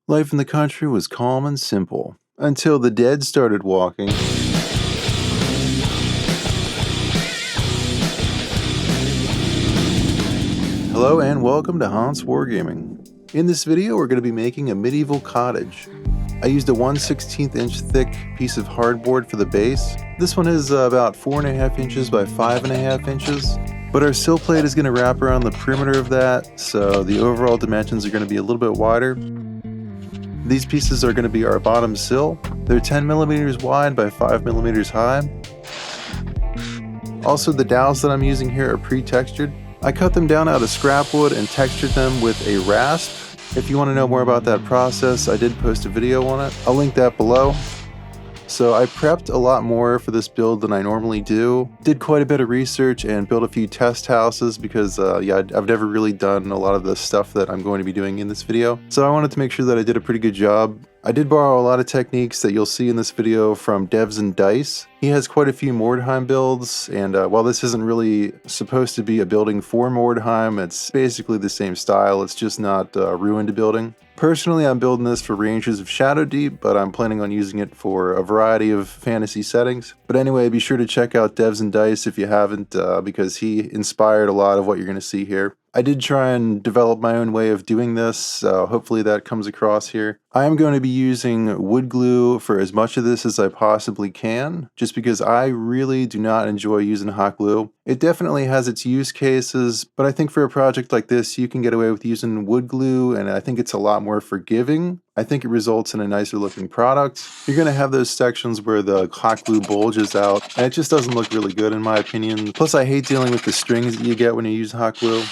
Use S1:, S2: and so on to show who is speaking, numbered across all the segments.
S1: Life in the country was calm and simple, until the dead started walking. Hello and welcome to Hans Wargaming. In this video we're going to be making a medieval cottage. I used a 1/16 inch thick piece of hardboard for the base. This one is about 4.5 inches by 5.5 inches. But our sill plate is going to wrap around the perimeter of that, so the overall dimensions are going to be a little bit wider. These pieces are going to be our bottom sill. They're 10 millimeters wide by 5 millimeters high. Also, the dowels that I'm using here are pre-textured. I cut them down out of scrap wood and textured them with a rasp. If you want to know more about that process, I did post a video on it. I'll link that below. So I prepped a lot more for this build than I normally do. Did quite a bit of research and built a few test houses because I've never really done a lot of the stuff that I'm going to be doing in this video. So I wanted to make sure that I did a pretty good job. I did borrow a lot of techniques that you'll see in this video from Devs and Dice. He has quite a few Mordheim builds, and while this isn't really supposed to be a building for Mordheim, it's basically the same style, it's just not ruined building. Personally, I'm building this for ranges of Shadow Deep, but I'm planning on using it for a variety of fantasy settings. But anyway, be sure to check out Devs and Dice if you haven't, because he inspired a lot of what you're going to see here. I did try and develop my own way of doing this, so hopefully that comes across here. I am going to be using wood glue for as much of this as I possibly can, just because I really do not enjoy using hot glue. It definitely has its use cases, but I think for a project like this, you can get away with using wood glue, and I think it's a lot more forgiving. I think it results in a nicer looking product. You're going to have those sections where the hot glue bulges out, and it just doesn't look really good in my opinion. Plus, I hate dealing with the strings that you get when you use hot glue.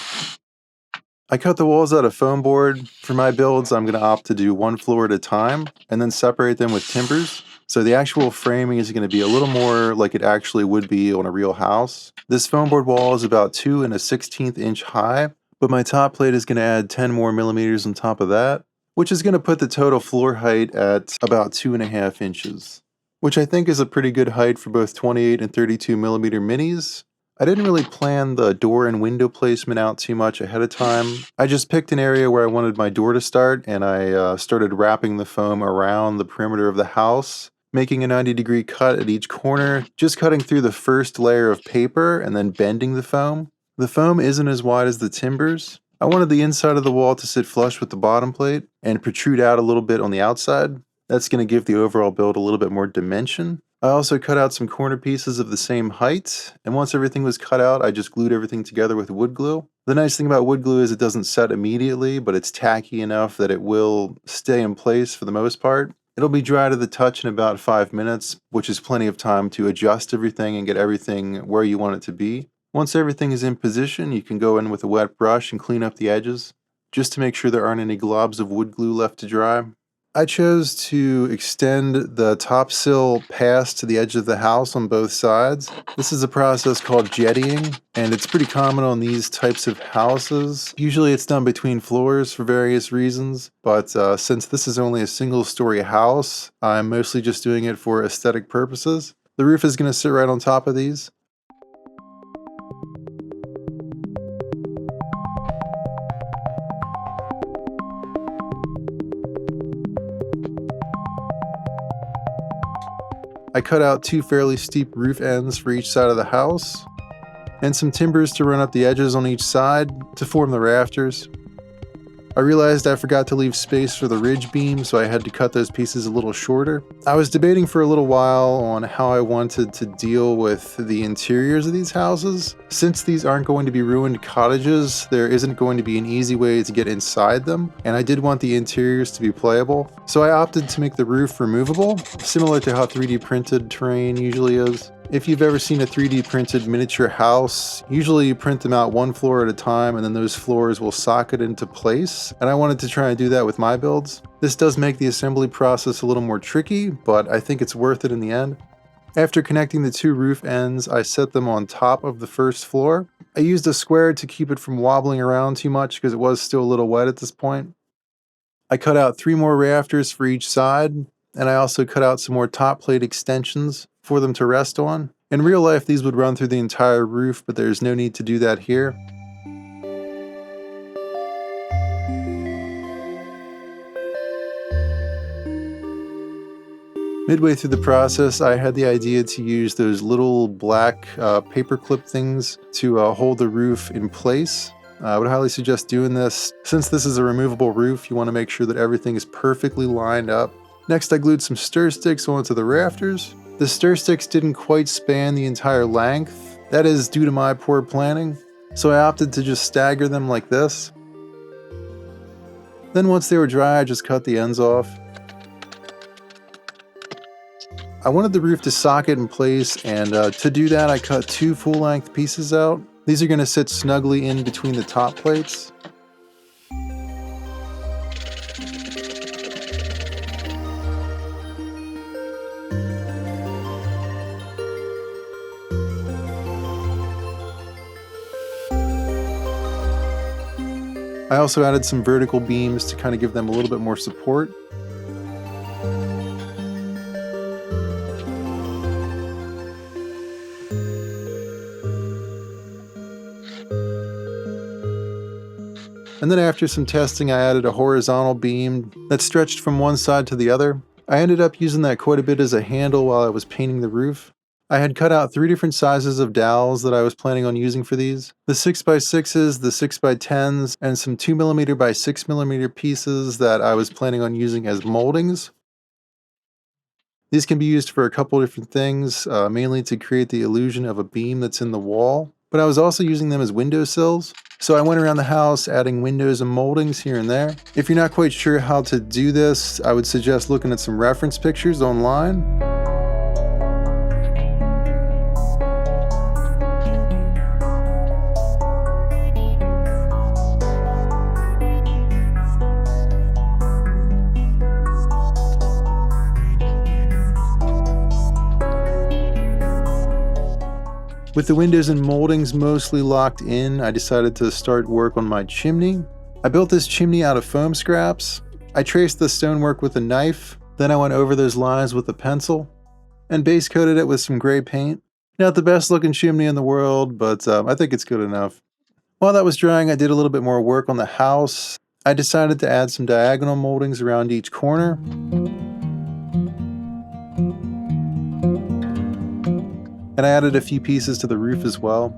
S1: I cut the walls out of foam board. For my builds, I'm going to opt to do one floor at a time and then separate them with timbers. So the actual framing is going to be a little more like it actually would be on a real house. This foam board wall is about 2 1/16 inch high, but my top plate is going to add 10 more millimeters on top of that, which is going to put the total floor height at about 2.5 inches, which I think is a pretty good height for both 28 and 32 millimeter minis. I didn't really plan the door and window placement out too much ahead of time. I just picked an area where I wanted my door to start, and I started wrapping the foam around the perimeter of the house, making a 90-degree cut at each corner, just cutting through the first layer of paper and then bending the foam. The foam isn't as wide as the timbers. I wanted the inside of the wall to sit flush with the bottom plate and protrude out a little bit on the outside. That's going to give the overall build a little bit more dimension. I also cut out some corner pieces of the same height, and once everything was cut out, I just glued everything together with wood glue. The nice thing about wood glue is it doesn't set immediately, but it's tacky enough that it will stay in place for the most part. It'll be dry to the touch in about 5 minutes, which is plenty of time to adjust everything and get everything where you want it to be. Once everything is in position, you can go in with a wet brush and clean up the edges, just to make sure there aren't any globs of wood glue left to dry. I chose to extend the top sill past the edge of the house on both sides. This is a process called jettying, and it's pretty common on these types of houses. Usually it's done between floors for various reasons, but since this is only a single-story house, I'm mostly just doing it for aesthetic purposes. The roof is going to sit right on top of these. I cut out 2 fairly steep roof ends for each side of the house, and some timbers to run up the edges on each side to form the rafters. I realized I forgot to leave space for the ridge beam, so I had to cut those pieces a little shorter. I was debating for a little while on how I wanted to deal with the interiors of these houses. Since these aren't going to be ruined cottages, there isn't going to be an easy way to get inside them, and I did want the interiors to be playable. So I opted to make the roof removable, similar to how 3D printed terrain usually is. If you've ever seen a 3D printed miniature house, usually you print them out one floor at a time and then those floors will socket into place, and I wanted to try and do that with my builds. This does make the assembly process a little more tricky, but I think it's worth it in the end. After connecting the 2 roof ends, I set them on top of the first floor. I used a square to keep it from wobbling around too much because it was still a little wet at this point. I cut out 3 more rafters for each side, and I also cut out some more top plate extensions for them to rest on. In real life, these would run through the entire roof, but there's no need to do that here. Midway through the process, I had the idea to use those little black paper clip things to hold the roof in place. I would highly suggest doing this. Since this is a removable roof, you want to make sure that everything is perfectly lined up. Next, I glued some stir sticks onto the rafters. The stir sticks didn't quite span the entire length. That is due to my poor planning. So I opted to just stagger them like this. Then once they were dry, I just cut the ends off. I wanted the roof to socket in place, and to do that I cut 2 full-length pieces out. These are going to sit snugly in between the top plates. I also added some vertical beams to kind of give them a little bit more support. And then after some testing, I added a horizontal beam that stretched from one side to the other. I ended up using that quite a bit as a handle while I was painting the roof. I had cut out 3 different sizes of dowels that I was planning on using for these. The 6x6s, the 6x10s, and some 2mm by 6mm pieces that I was planning on using as moldings. These can be used for a couple different things, mainly to create the illusion of a beam that's in the wall. But I was also using them as windowsills. So I went around the house adding windows and moldings here and there. If you're not quite sure how to do this, I would suggest looking at some reference pictures online. With the windows and moldings mostly locked in, I decided to start work on my chimney. I built this chimney out of foam scraps. I traced the stonework with a knife, then I went over those lines with a pencil, and base coated it with some gray paint. Not the best looking chimney in the world, but I think it's good enough. While that was drying, I did a little bit more work on the house. I decided to add some diagonal moldings around each corner. And I added a few pieces to the roof as well.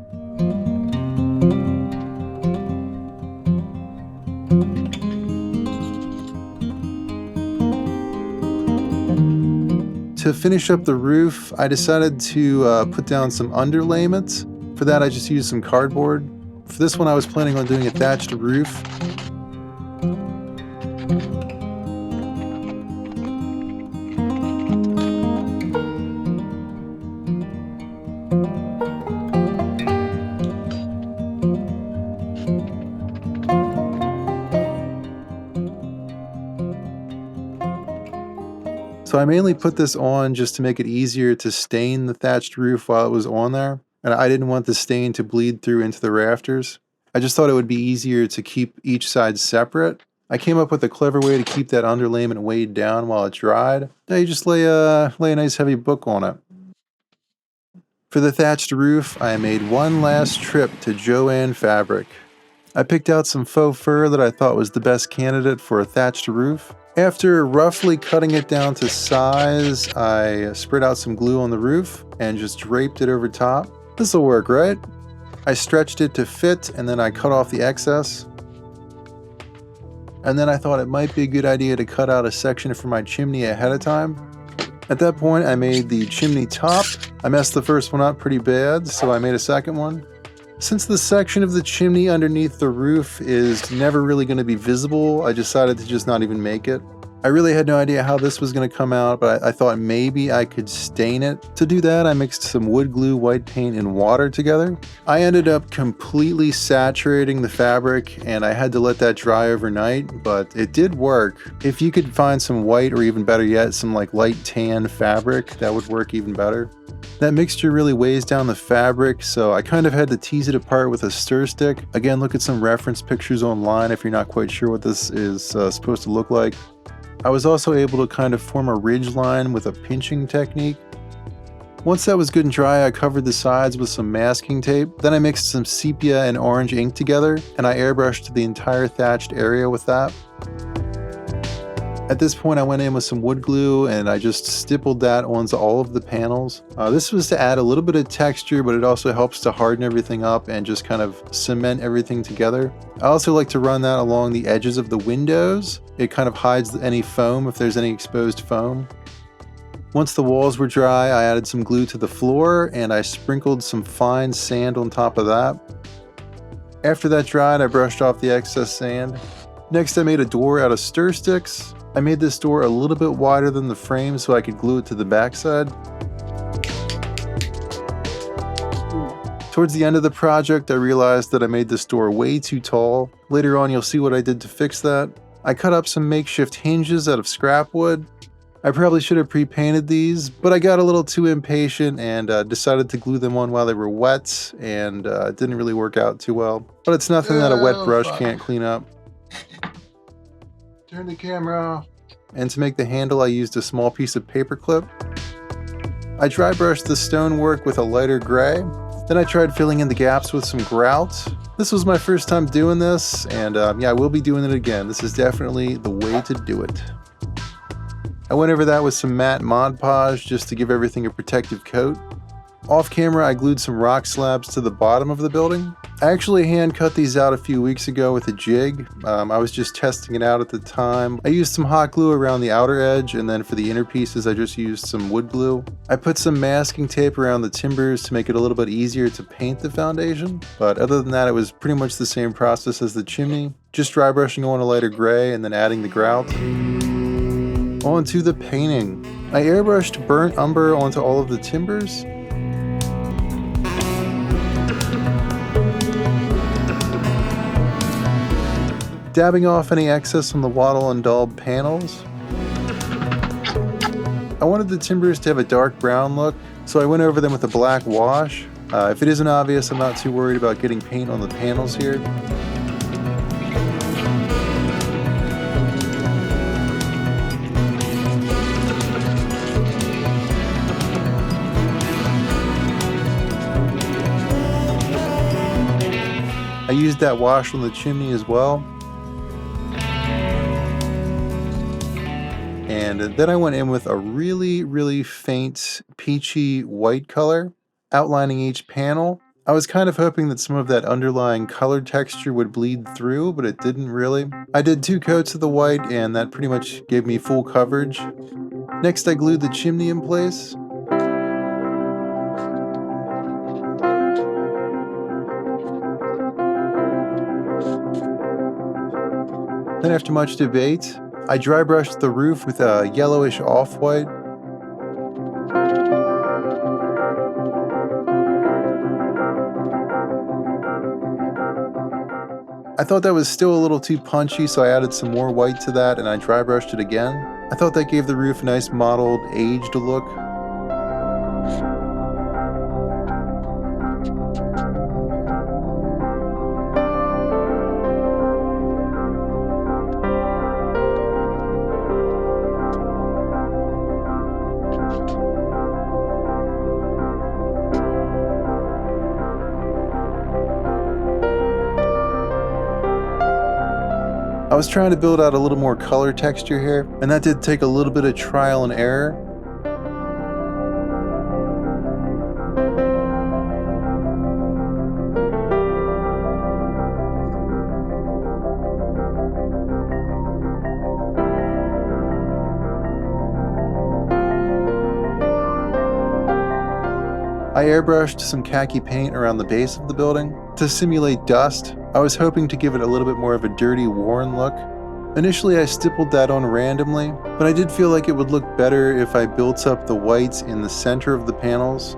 S1: To finish up the roof, I decided to put down some underlayment. For that, I just used some cardboard. For this one, I was planning on doing a thatched roof. So I mainly put this on just to make it easier to stain the thatched roof while it was on there. And I didn't want the stain to bleed through into the rafters. I just thought it would be easier to keep each side separate. I came up with a clever way to keep that underlayment weighed down while it dried. Now you just lay a nice heavy book on it. For the thatched roof, I made one last trip to Joann Fabric. I picked out some faux fur that I thought was the best candidate for a thatched roof. After roughly cutting it down to size, I spread out some glue on the roof and just draped it over top. This'll work, right? I stretched it to fit and then I cut off the excess. And then I thought it might be a good idea to cut out a section for my chimney ahead of time. At that point, I made the chimney top. I messed the first one up pretty bad, so I made a second one. Since the section of the chimney underneath the roof is never really going to be visible, I decided to just not even make it. I really had no idea how this was going to come out, but I thought maybe I could stain it. To do that, I mixed some wood glue, white paint, and water together. I ended up completely saturating the fabric, and I had to let that dry overnight, but it did work. If you could find some white, or even better yet, some like light tan fabric, that would work even better. That mixture really weighs down the fabric, so I kind of had to tease it apart with a stir stick. Again, look at some reference pictures online if you're not quite sure what this is supposed to look like. I was also able to kind of form a ridge line with a pinching technique. Once that was good and dry, I covered the sides with some masking tape. Then I mixed some sepia and orange ink together, and I airbrushed the entire thatched area with that. At this point I went in with some wood glue and I just stippled that onto all of the panels. This was to add a little bit of texture, but it also helps to harden everything up and just kind of cement everything together. I also like to run that along the edges of the windows. It kind of hides any foam if there's any exposed foam. Once the walls were dry, I added some glue to the floor and I sprinkled some fine sand on top of that. After that dried, I brushed off the excess sand. Next I made a door out of stir sticks. I made this door a little bit wider than the frame so I could glue it to the backside. Towards the end of the project, I realized that I made this door way too tall. Later on, you'll see what I did to fix that. I cut up some makeshift hinges out of scrap wood. I probably should have pre-painted these, but I got a little too impatient and decided to glue them on while they were wet, and it didn't really work out too well. But it's nothing that a wet brush can't clean up. Turn the camera off. And to make the handle, I used a small piece of paper clip. I dry brushed the stonework with a lighter gray. Then I tried filling in the gaps with some grout. This was my first time doing this, and yeah, I will be doing it again. This is definitely the way to do it. I went over that with some matte Mod Podge just to give everything a protective coat. Off camera, I glued some rock slabs to the bottom of the building. I actually hand cut these out a few weeks ago with a jig. I was just testing it out at the time. I used some hot glue around the outer edge, and then for the inner pieces I just used some wood glue. I put some masking tape around the timbers to make it a little bit easier to paint the foundation, but other than that it was pretty much the same process as the chimney. Just dry brushing on a lighter gray and then adding the grout. On to the painting. I airbrushed burnt umber onto all of the timbers. Dabbing off any excess on the wattle and daub panels. I wanted the timbers to have a dark brown look, so I went over them with a black wash. If it isn't obvious, I'm not too worried about getting paint on the panels here. I used that wash on the chimney as well. And then I went in with a really faint peachy white color, outlining each panel. I was kind of hoping that some of that underlying color texture would bleed through, but it didn't really. I did 2 coats of the white, and that pretty much gave me full coverage. Next I glued the chimney in place. Then after much debate, I dry brushed the roof with a yellowish off-white. I thought that was still a little too punchy, so I added some more white to that and I dry brushed it again. I thought that gave the roof a nice mottled, aged look. I was trying to build out a little more color texture here, and that did take a little bit of trial and error. I airbrushed some khaki paint around the base of the building to simulate dust. I was hoping to give it a little bit more of a dirty, worn look. Initially I stippled that on randomly, but I did feel like it would look better if I built up the whites in the center of the panels.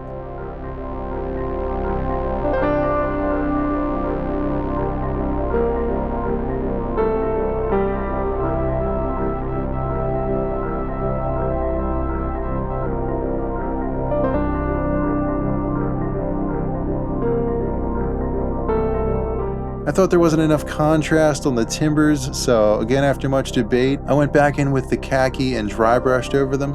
S1: I thought there wasn't enough contrast on the timbers, so again after much debate, I went back in with the khaki and dry brushed over them.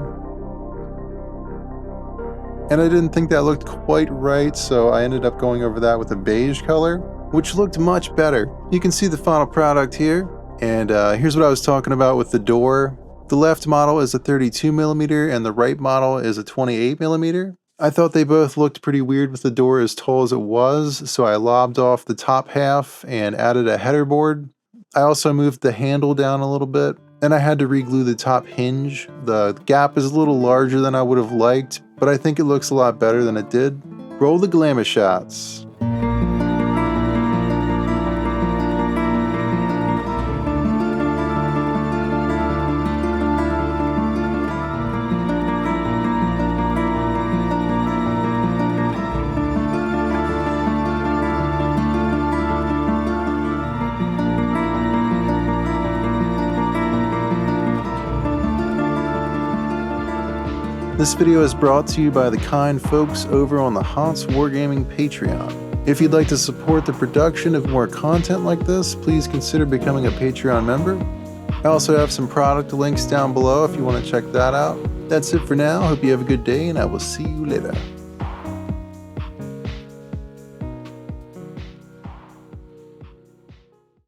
S1: And I didn't think that looked quite right, so I ended up going over that with a beige color, which looked much better. You can see the final product here, and here's what I was talking about with the door. The left model is a 32mm and the right model is a 28mm. I thought they both looked pretty weird with the door as tall as it was, so I lobbed off the top half and added a header board. I also moved the handle down a little bit, and I had to re-glue the top hinge. The gap is a little larger than I would have liked, but I think it looks a lot better than it did. Roll the glamour shots. This video is brought to you by the kind folks over on the Hots Wargaming Patreon. If you'd like to support the production of more content like this, please consider becoming a Patreon member. I also have some product links down below if you want to check that out. That's it for now. Hope you have a good day, and I will see you later.